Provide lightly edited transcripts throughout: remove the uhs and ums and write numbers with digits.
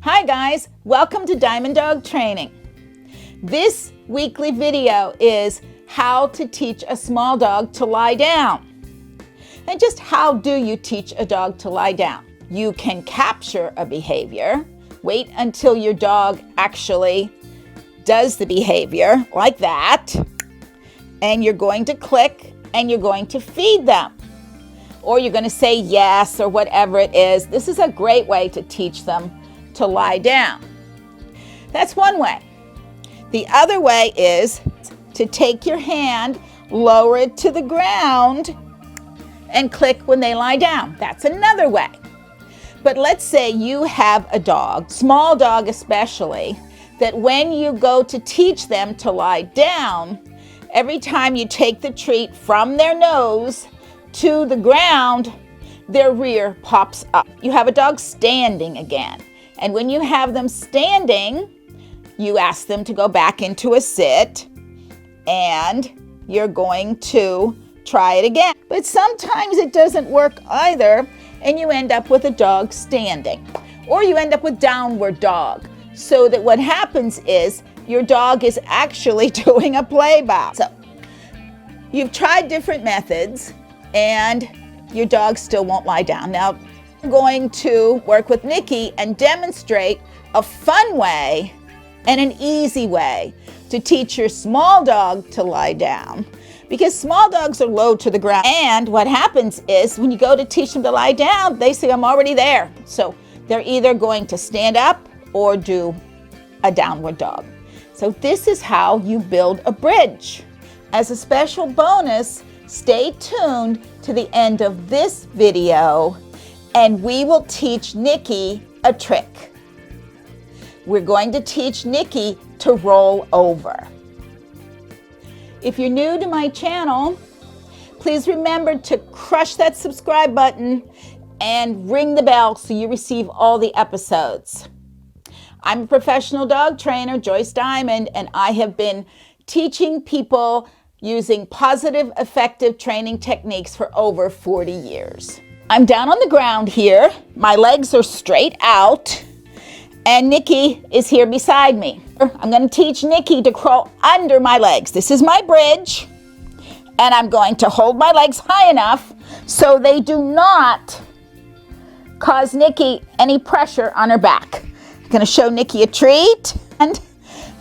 Hi guys, welcome to Diamond Dog Training. This weekly video is how to teach a small dog to lie down. And just how do you teach a dog to lie down? You can capture a behavior, wait until your dog actually does the behavior like that, and you're going to click and you're going to feed them. Or you're going to say yes or whatever it is. This is a great way to teach them to lie down. That's one way. The other way is to take your hand, lower it to the ground, and click when they lie down. That's another way. But let's say you have a dog, small dog especially, that when you go to teach them to lie down, every time you take the treat from their nose to the ground, their rear pops up. You have a dog standing again. And when you have them standing, you ask them to go back into a sit, and you're going to try it again. But sometimes it doesn't work either, and you end up with a dog standing. Or you end up with downward dog, so that what happens is your dog is actually doing a play bow. So you've tried different methods, and your dog still won't lie down. Now, I'm going to work with Nicky and demonstrate a fun way and an easy way to teach your small dog to lie down, because small dogs are low to the ground. And what happens is when you go to teach them to lie down, they say, I'm already there. So they're either going to stand up or do a downward dog. So this is how you build a bridge. As a special bonus, stay tuned to the end of this video, and we will teach Nicky a trick. We're going to teach Nicky to roll over. If you're new to my channel, please remember to crush that subscribe button and ring the bell so you receive all the episodes. I'm a professional dog trainer, Joyce Diamond, and I have been teaching people using positive, effective training techniques for over 40 years. I'm down on the ground here. My legs are straight out, and Nicky is here beside me. I'm going to teach Nicky to crawl under my legs. This is my bridge, and I'm going to hold my legs high enough so they do not cause Nicky any pressure on her back. I'm going to show Nicky a treat, and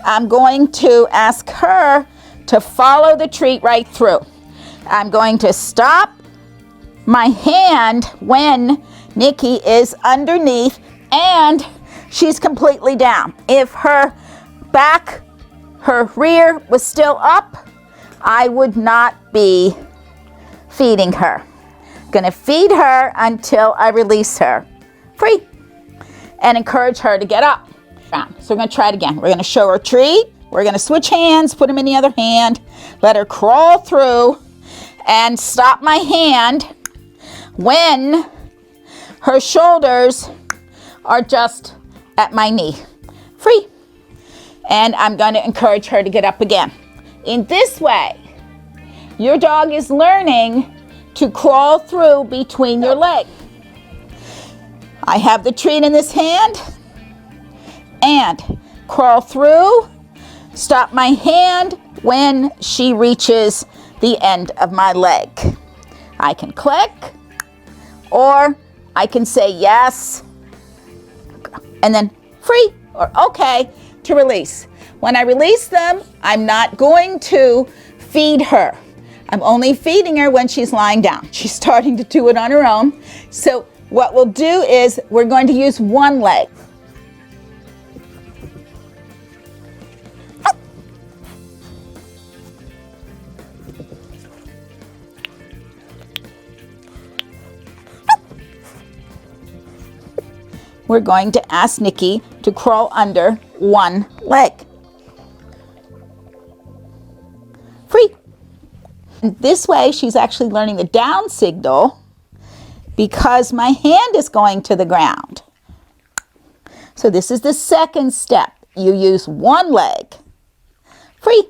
I'm going to ask her to follow the treat right through. I'm going to stop my hand when Nicky is underneath and she's completely down. If her back, her rear was still up, I would not be feeding her. I'm gonna feed her until I release her free and encourage her to get up. So we're gonna try it again. We're gonna show her treat. We're gonna switch hands, put them in the other hand, let her crawl through, and stop my hand when her shoulders are just at my knee. Free. And I'm going to encourage her to get up again. In this way, your dog is learning to crawl through between your legs. I have the treat in this hand, and crawl through, stop my hand when she reaches the end of my leg. I can click, or I can say yes, and then free or okay to release. When I release them, I'm not going to feed her. I'm only feeding her when she's lying down. She's starting to do it on her own. So what we'll do is we're going to use one leg. We're going to ask Nicky to crawl under one leg. Free. And this way, she's actually learning the down signal because my hand is going to the ground. So this is the second step. You use one leg. Free.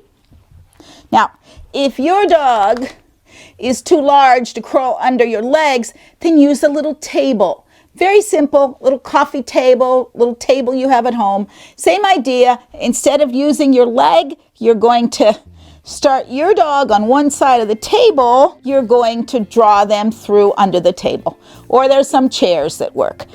Now, if your dog is too large to crawl under your legs, then use a little table. Very simple, little coffee table, little table you have at home. Same idea. Instead of using your leg, you're going to start your dog on one side of the table. You're going to draw them through under the table. Or there's some chairs that work.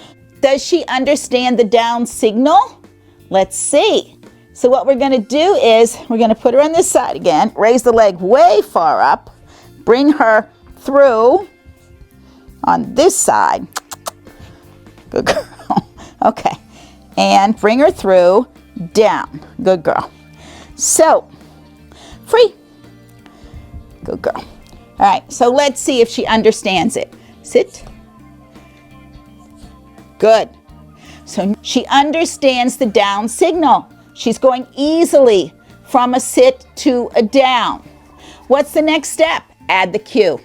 Does she understand the down signal? Let's see. So what we're going to do is we're going to put her on this side again, raise the leg way far up, bring her through on this side. Good girl. Okay. And bring her through, down. Good girl. So, free. Good girl. All right, so let's see if she understands it. Sit. Good. So she understands the down signal. She's going easily from a sit to a down. What's the next step? Add the cue.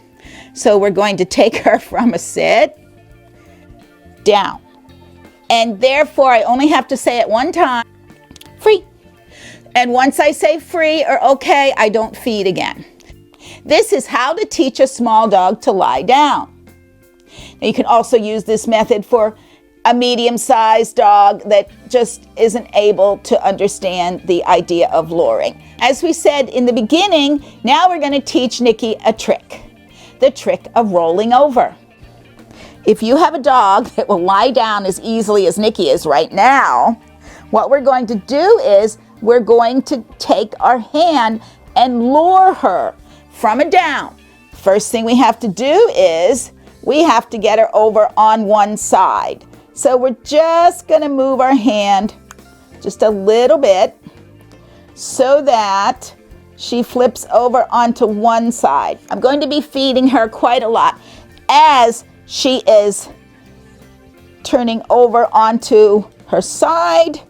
So we're going to take her from a sit, down. And therefore, I only have to say it one time, free. And once I say free or okay, I don't feed again. This is how to teach a small dog to lie down. Now, you can also use this method for a medium-sized dog that just isn't able to understand the idea of luring. As we said in the beginning, now we're going to teach Nicky a trick, the trick of rolling over. If you have a dog that will lie down as easily as Nicky is right now, what we're going to do is we're going to take our hand and lure her from a down. First thing we have to do is we have to get her over on one side. So we're just going to move our hand just a little bit so that she flips over onto one side. I'm going to be feeding her quite a lot as she is turning over onto her side.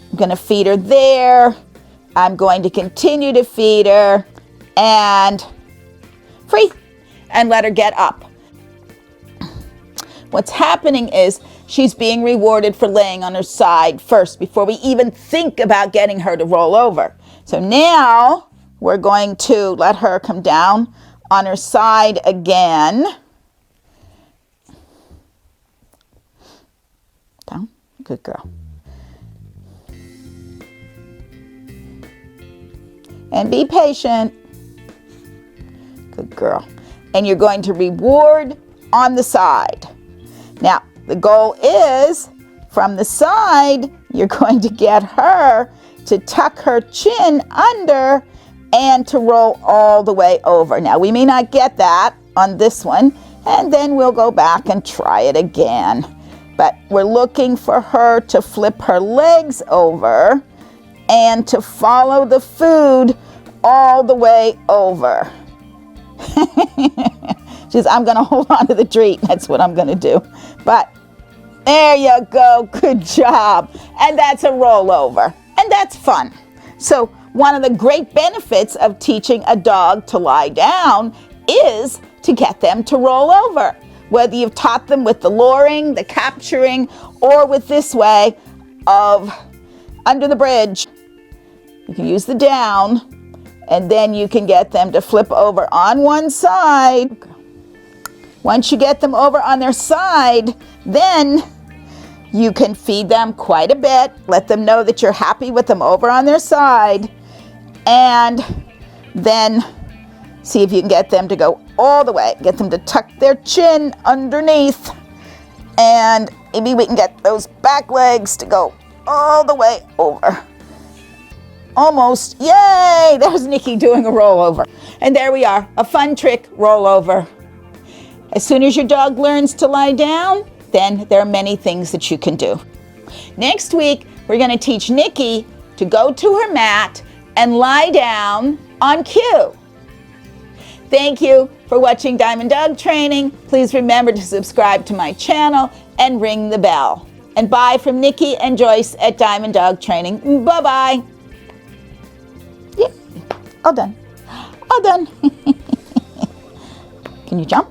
I'm going to feed her there. I'm going to continue to feed her and free and let her get up. What's happening is she's being rewarded for laying on her side first before we even think about getting her to roll over. So now we're going to let her come down on her side again. Down. Good girl. And be patient. Good girl. And you're going to reward on the side. Now, the goal is, from the side, you're going to get her to tuck her chin under and to roll all the way over. Now, we may not get that on this one, and then we'll go back and try it again. But we're looking for her to flip her legs over and to follow the food all the way over. She says, I'm going to hold on to the treat. That's what I'm going to do. But there you go. Good job. And that's a rollover. And that's fun. So one of the great benefits of teaching a dog to lie down is to get them to roll over. Whether you've taught them with the luring, the capturing, or with this way of under the bridge. You can use the down, and then you can get them to flip over on one side. Once you get them over on their side, then you can feed them quite a bit. Let them know that you're happy with them over on their side. And then see if you can get them to go all the way. Get them to tuck their chin underneath. And maybe we can get those back legs to go all the way over. Almost. Yay! There's Nicky doing a rollover. And there we are. A fun trick rollover. As soon as your dog learns to lie down, then there are many things that you can do. Next week, we're going to teach Nicky to go to her mat and lie down on cue. Thank you for watching Diamond Dog Training. Please remember to subscribe to my channel and ring the bell. And bye from Nicky and Joyce at Diamond Dog Training. Bye-bye. Yep, all done. All done. Can you jump?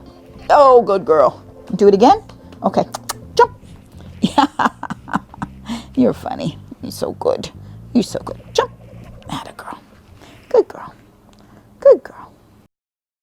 Oh, good girl. Do it again? Okay. Jump. Yeah. You're funny. You're so good. You're so good. Jump.